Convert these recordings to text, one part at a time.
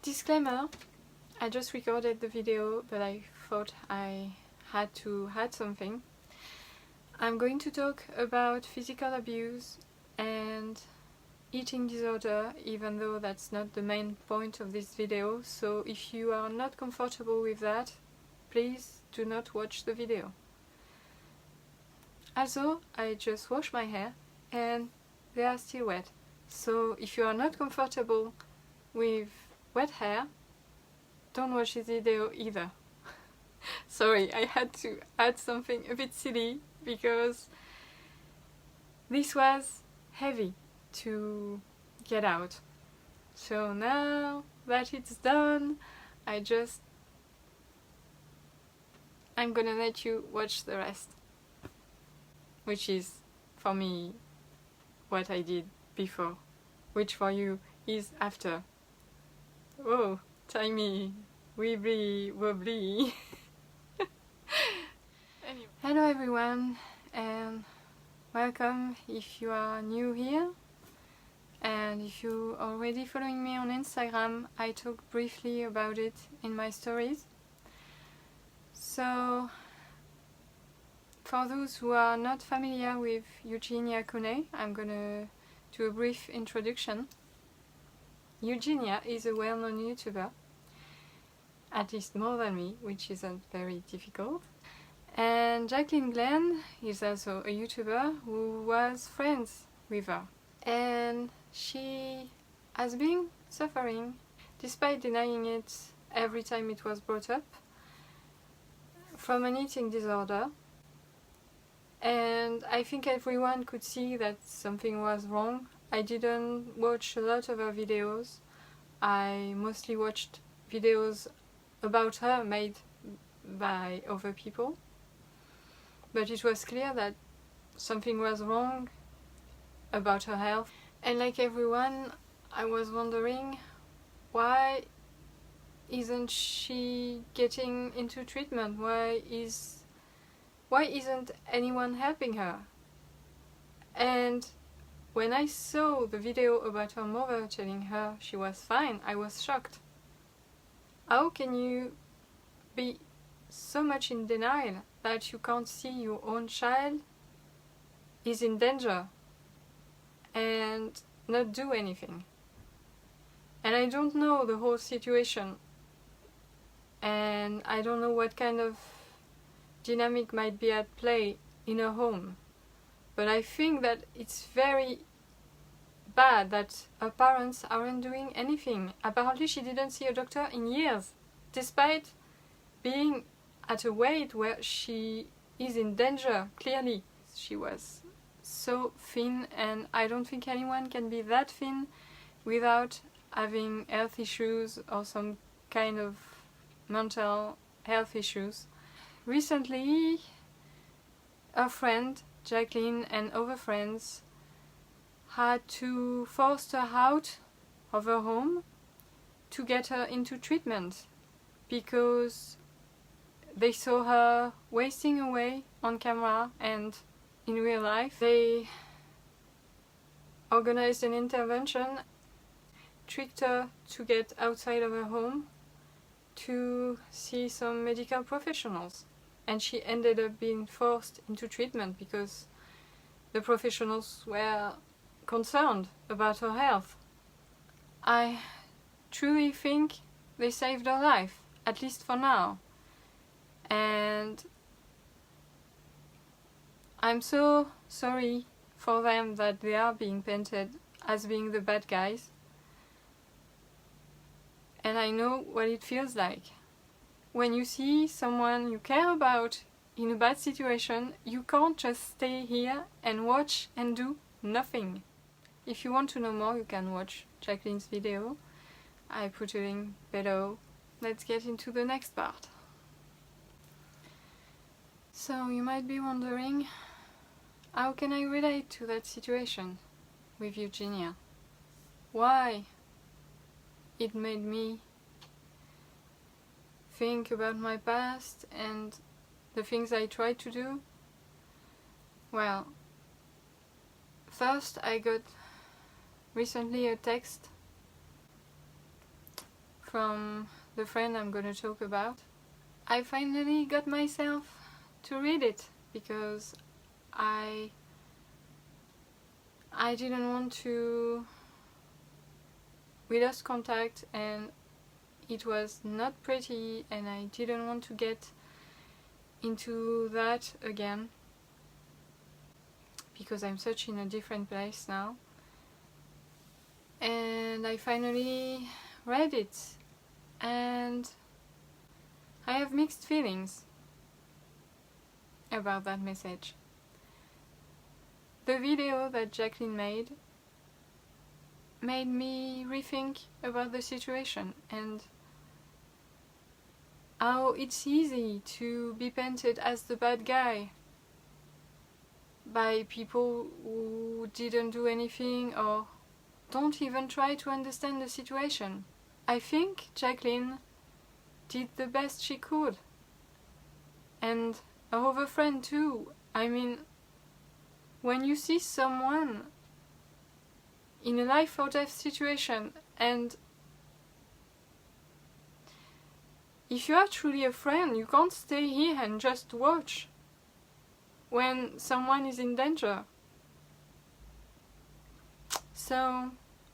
Disclaimer, I just recorded the video, but I thought I had to add something. I'm going to talk about physical abuse and eating disorder, even though that's not the main point of this video, so if you are not comfortable with that, please do not watch the video. Also, I just washed my hair and they are still wet, so if you are not comfortable with wet hair, don't watch this video either. Sorry, I had to add something a bit silly because this was heavy to get out. So now that it's done, I'm gonna let you watch the rest, which is for me what I did before, which for you is after. Oh, timey, wibbly wobbly. Anyway. Hello everyone, and welcome if you are new here. And if you're already following me on Instagram, I talk briefly about it in my stories. So, for those who are not familiar with Eugenia Cooney, I'm gonna do a brief introduction. Eugenia is a well-known YouTuber, at least more than me, which isn't very difficult. And Jaclyn Glenn is also a YouTuber who was friends with her. And she has been suffering, despite denying it every time it was brought up, from an eating disorder. And I think everyone could see that something was wrong. I didn't watch a lot of her videos. I mostly watched videos about her made by other people. But it was clear that something was wrong about her health. And like everyone, I was wondering, why isn't she getting into treatment? Why isn't anyone helping her? And when I saw the video about her mother telling her she was fine, I was shocked. How can you be so much in denial that you can't see your own child is in danger and not do anything? And I don't know the whole situation, and I don't know what kind of dynamic might be at play in a home, but I think that it's very bad that her parents aren't doing anything. Apparently she didn't see a doctor in years, despite being at a weight where she is in danger, clearly. She was so thin, and I don't think anyone can be that thin without having health issues or some kind of mental health issues. Recently, her friend Jaclyn and other friends had to force her out of her home to get her into treatment because they saw her wasting away on camera and in real life. They organized an intervention, tricked her to get outside of her home to see some medical professionals, and she ended up being forced into treatment because the professionals were concerned about her health. I truly think they saved her life, at least for now. And I'm so sorry for them that they are being painted as being the bad guys. And I know what it feels like. When you see someone you care about in a bad situation, you can't just stay here and watch and do nothing. If you want to know more, you can watch Jaclyn's video. I put a link below. Let's get into the next part. So you might be wondering, how can I relate to that situation with Eugenia? Why it made me think about my past and the things I tried to do? Well, first I got recently a text from the friend I'm going to talk about. I finally got myself to read it because I didn't want to. We lost contact and it was not pretty, and I didn't want to get into that again because I'm such in a different place now. And I finally read it, and I have mixed feelings about that message. The video that Jaclyn made me rethink about the situation and how it's easy to be painted as the bad guy by people who didn't do anything or don't even try to understand the situation. I think Jaclyn did the best she could, and her other friend too. I mean, when you see someone in a life or death situation, and if you are truly a friend, you can't stay here and just watch when someone is in danger. So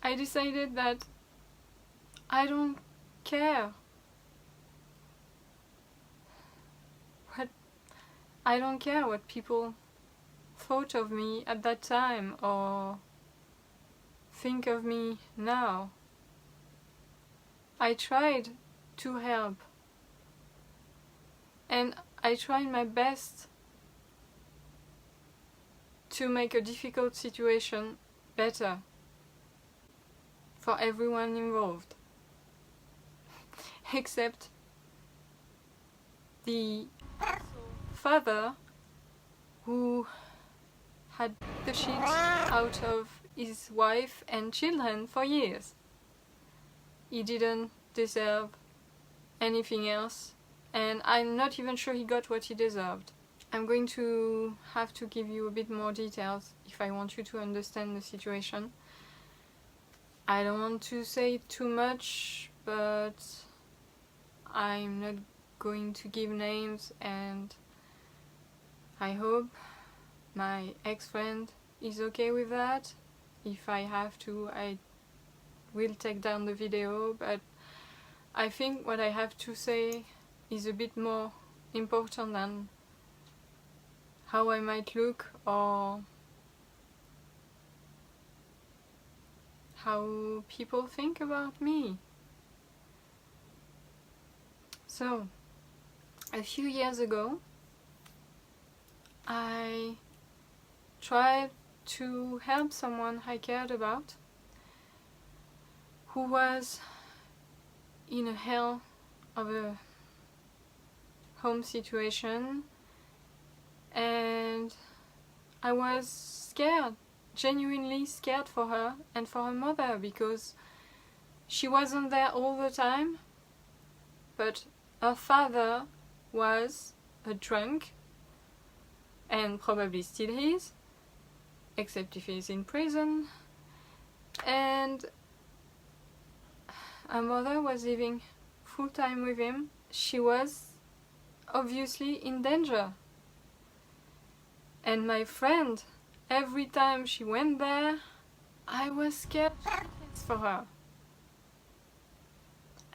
I decided that I don't care what people thought of me at that time or think of me now. I tried to help, and I tried my best to make a difficult situation better for everyone involved, except the father who had the shit out of his wife and children for years. He didn't deserve anything else, and I'm not even sure he got what he deserved. I'm going to have to give you a bit more details if I want you to understand the situation. I don't want to say too much, but I'm not going to give names, and I hope my ex-friend is okay with that. If I have to, I will take down the video, but I think what I have to say is a bit more important than how I might look or how people think about me. So, a few years ago, I tried to help someone I cared about who was in a hell of a home situation, and I was scared, genuinely scared for her and for her mother, because she wasn't there all the time, but her father was a drunk, and probably still is, except if he's in prison, and her mother was living full time with him. She was obviously in danger. And my friend, every time she went there, I was scared for her.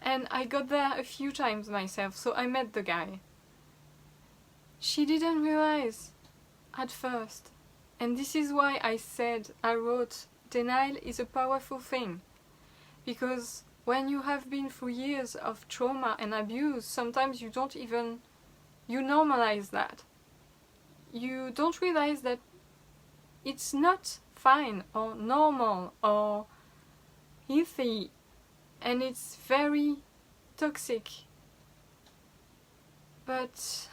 And I got there a few times myself, so I met the guy. She didn't realize at first. And this is why I wrote, denial is a powerful thing. Because when you have been through years of trauma and abuse, sometimes you normalize that. You don't realize that it's not fine or normal or healthy, and it's very toxic. But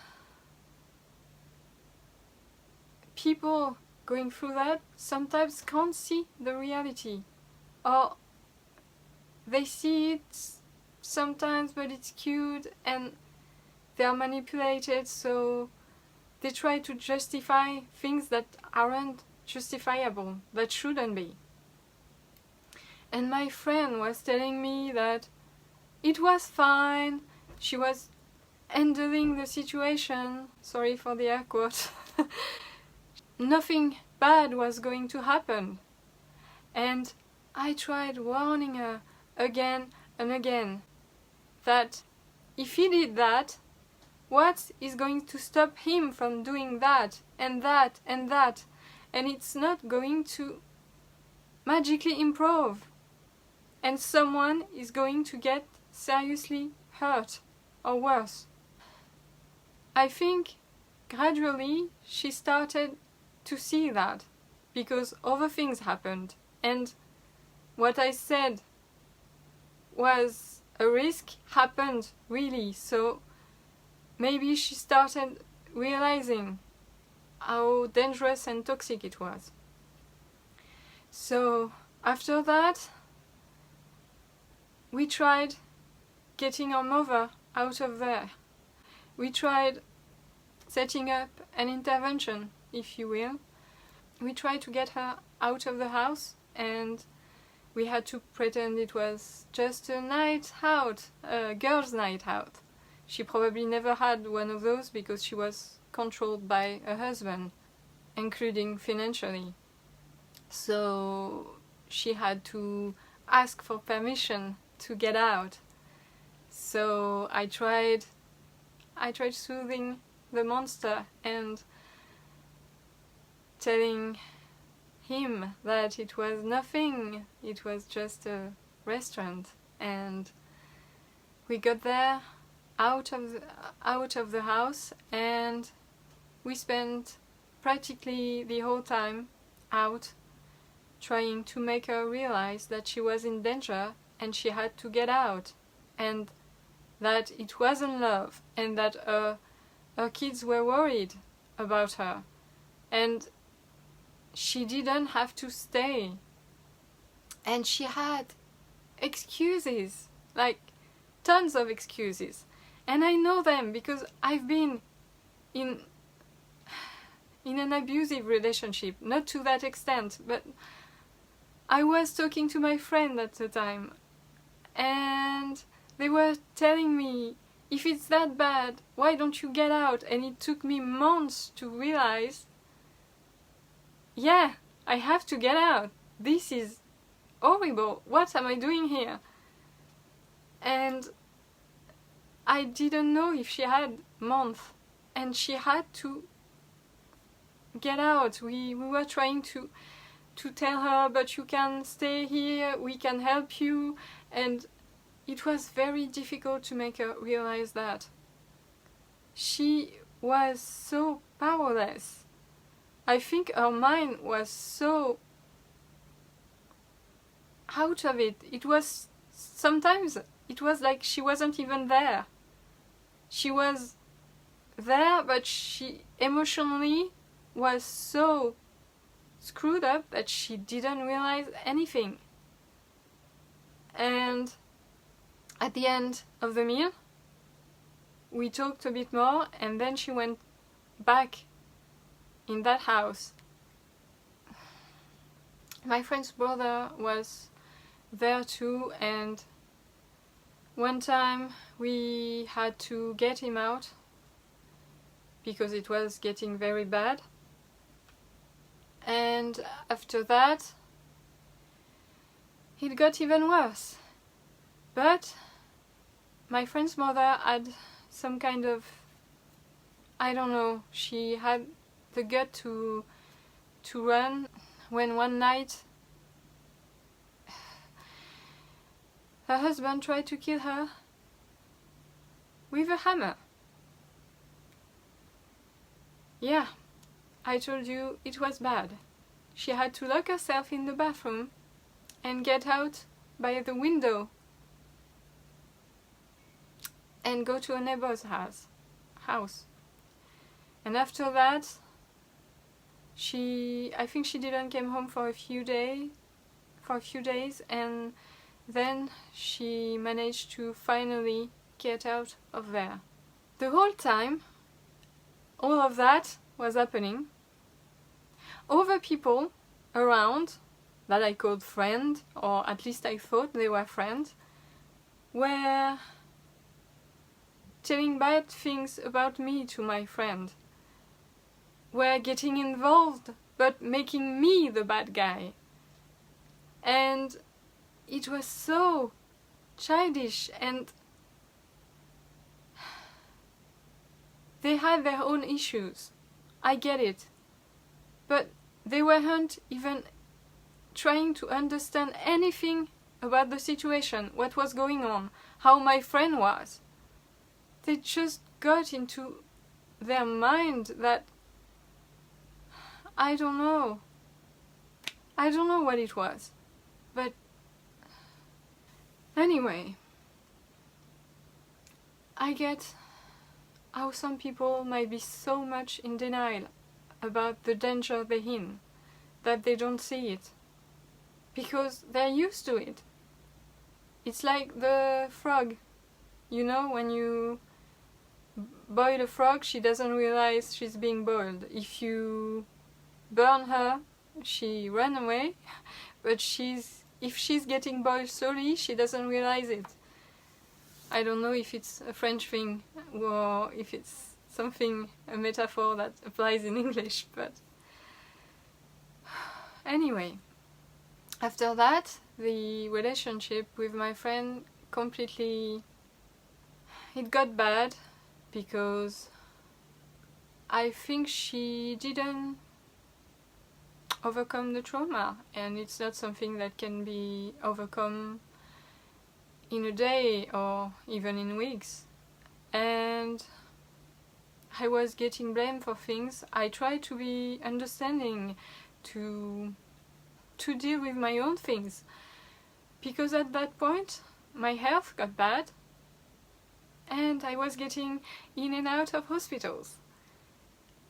people going through that sometimes can't see the reality, or they see it sometimes but it's cute and they are manipulated, so they try to justify things that aren't justifiable, that shouldn't be. And my friend was telling me that it was fine. She was handling the situation. Sorry for the air quotes. Nothing bad was going to happen. And I tried warning her again and again that if he did that, what is going to stop him from doing that and that and that? And it's not going to magically improve. And someone is going to get seriously hurt or worse. I think gradually she started to see that because other things happened. And what I said was a risk happened really, so maybe she started realizing how dangerous and toxic it was. So after that, we tried getting our mother out of there. We tried setting up an intervention, if you will. We tried to get her out of the house, and we had to pretend it was just a night out, a girls' night out. She probably never had one of those because she was controlled by her husband, including financially. So she had to ask for permission to get out. So I tried soothing the monster and telling him that it was nothing, it was just a restaurant. And we got there out of the house, and we spent practically the whole time out trying to make her realize that she was in danger and she had to get out, and that it wasn't love, and that her kids were worried about her, and she didn't have to stay. And she had excuses, like tons of excuses, and I know them because I've been in an abusive relationship, not to that extent, but I was talking to my friend at the time, and they were telling me, if it's that bad, why don't you get out? And it took me months to realize, yeah, I have to get out. This is horrible. What am I doing here? And I didn't know if she had months, and she had to get out. We were trying to tell her, but you can stay here, we can help you, and it was very difficult to make her realize that. She was so powerless. I think her mind was so out of it. Sometimes it was like she wasn't even there. She was there, but she emotionally was so screwed up that she didn't realize anything. And at the end of the meal, we talked a bit more, and then she went back in that house. My friend's brother was there too, and one time we had to get him out because it was getting very bad. And after that, it got even worse. But my friend's mother had some kind of, I don't know, she had the gut to run when one night her husband tried to kill her with a hammer. Yeah, I told you it was bad. She had to lock herself in the bathroom and get out by the window and go to a neighbor's house. And after that, I think she didn't come home for a few days, and then she managed to finally get out of there. The whole time, all of that was happening. Other people around that I called friend, or at least I thought they were friends, were telling bad things about me to my friend, were getting involved but making me the bad guy. And it was so childish, and they had their own issues. I get it. But they weren't even trying to understand anything about the situation, what was going on, how my friend was. They just got into their mind that I don't know what it was. But anyway, I get how some people might be so much in denial about the danger they're in that they don't see it because they're used to it. It's like the frog. You know, when you boil a frog, she doesn't realize she's being boiled. If you burn her, she runs away, but if she's getting boiled slowly, she doesn't realize it. I don't know if it's a French thing or if it's a metaphor that applies in English, but anyway, after that, the relationship with my friend it got bad because I think she didn't overcome the trauma, and it's not something that can be overcome in a day or even in weeks. And I was getting blamed for things. I tried to be understanding, to deal with my own things, because at that point my health got bad and I was getting in and out of hospitals,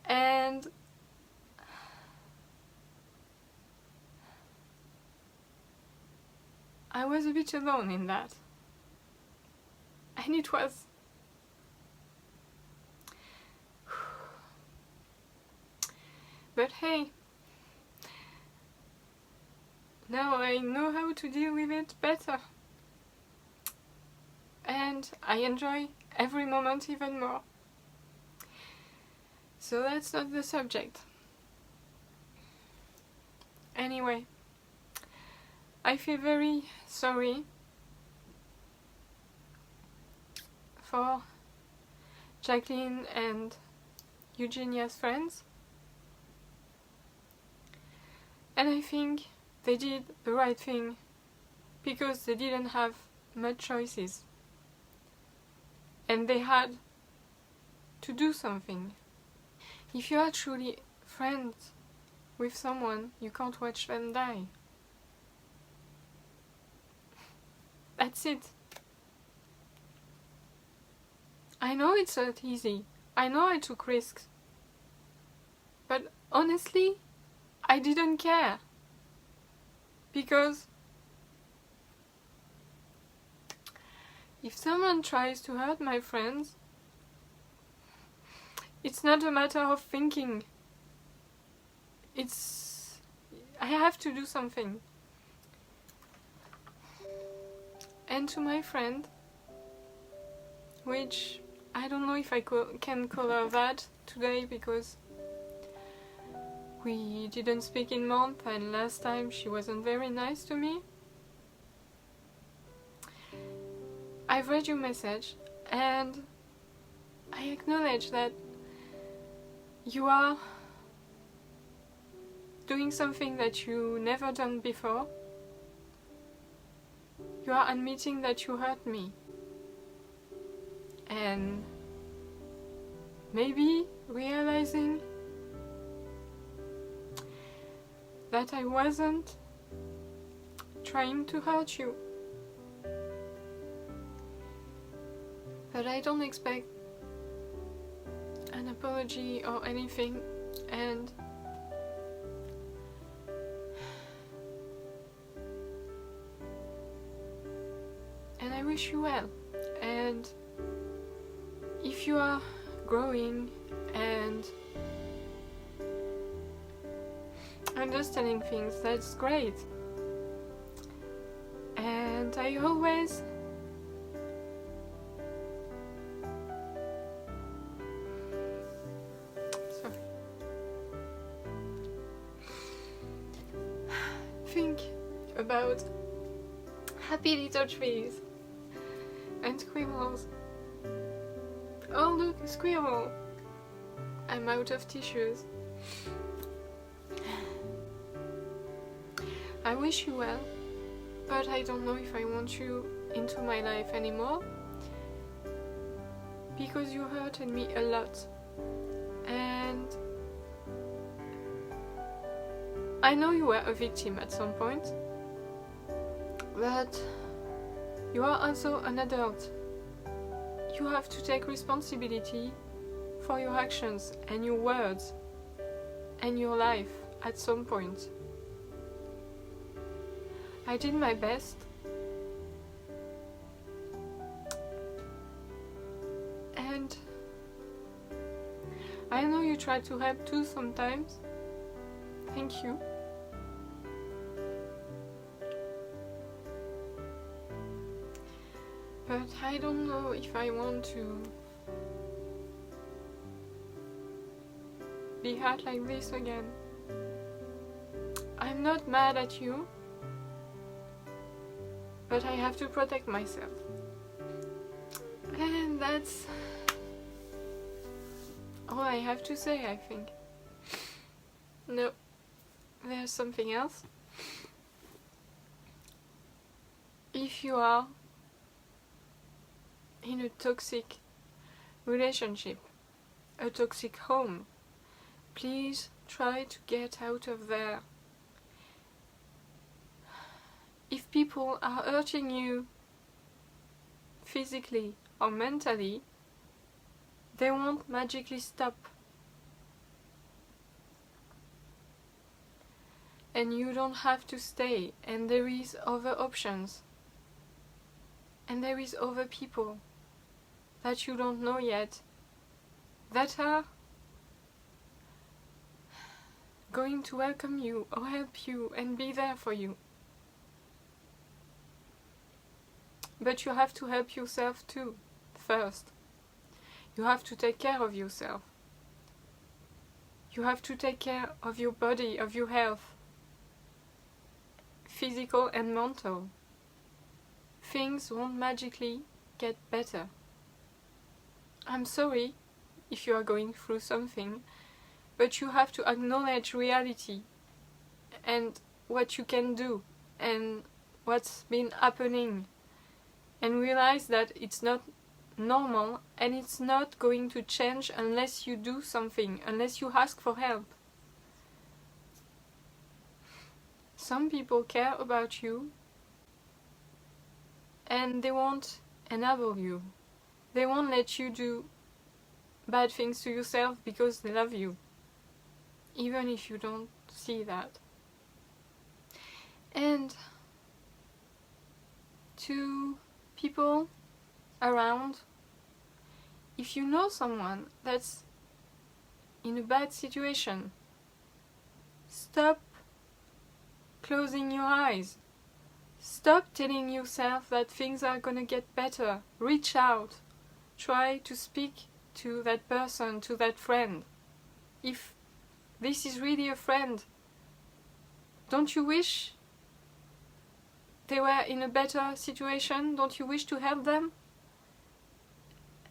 and I was a bit alone in that. And it was but hey, now I know how to deal with it better. And I enjoy every moment even more. So that's not the subject. Anyway, I feel very sorry for Jaclyn and Eugenia's friends. And I think they did the right thing because they didn't have much choices. And they had to do something. If you are truly friends with someone, you can't watch them die. That's it. I know it's not easy. I know I took risks. But honestly, I didn't care. Because if someone tries to hurt my friends, it's not a matter of thinking. I have to do something. And to my friend, which I don't know if I can call her that today because we didn't speak in months and last time she wasn't very nice to me. I've read your message and I acknowledge that you are doing something that you never done before. You are admitting that you hurt me. And maybe realizing that I wasn't trying to hurt you. But I don't expect an apology or anything, and I wish you well. And if you are growing and understanding things, that's great. And I always about happy little trees and squirrels. Oh look, a squirrel! I'm out of tissues. I wish you well, but I don't know if I want you into my life anymore, because you hurted me a lot, and I know you were a victim at some point, but you are also an adult. You have to take responsibility for your actions and your words and your life at some point. I did my best, and I know you try to help too sometimes. Thank you. But I don't know if I want to be hurt like this again. I'm not mad at you, but I have to protect myself. And that's all I have to say, I think. No, there's something else. If you are in a toxic relationship, a toxic home, please try to get out of there. If people are hurting you physically or mentally, they won't magically stop. And you don't have to stay, and there is other options. And there is other people that you don't know yet that are going to welcome you or help you and be there for you. But you have to help yourself too, first. You have to take care of yourself. You have to take care of your body, of your health, physical and mental. Things won't magically get better. I'm sorry if you are going through something, but you have to acknowledge reality and what you can do and what's been happening, and realize that it's not normal and it's not going to change unless you do something, unless you ask for help. Some people care about you and they won't enable you. They won't let you do bad things to yourself because they love you, even if you don't see that. And to people around, if you know someone that's in a bad situation, stop closing your eyes. Stop telling yourself that things are gonna get better. Reach out. Try to speak to that person, to that friend. If this is really a friend, don't you wish they were in a better situation? Don't you wish to help them?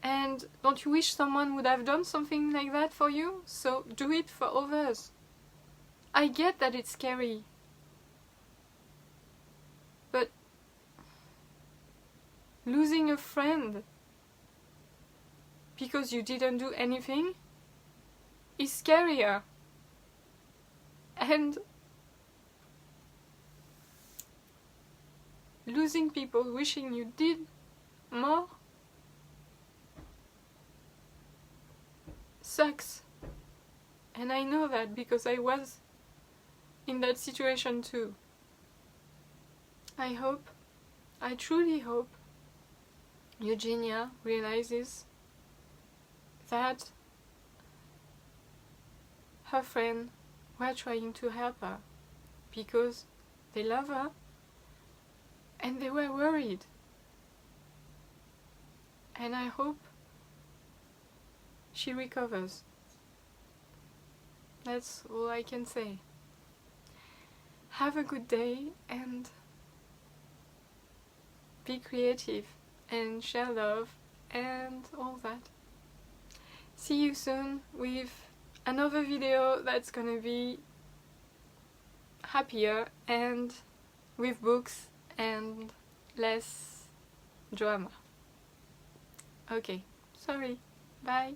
And don't you wish someone would have done something like that for you? So do it for others. I get that it's scary, but losing a friend because you didn't do anything is scarier. And losing people wishing you did more sucks. And I know that because I was in that situation too. I truly hope Eugenia realizes that her friends were trying to help her because they love her and they were worried. And I hope she recovers. That's all I can say. Have a good day and be creative and share love and all that. See you soon with another video that's gonna be happier and with books and less drama. Okay, sorry, bye.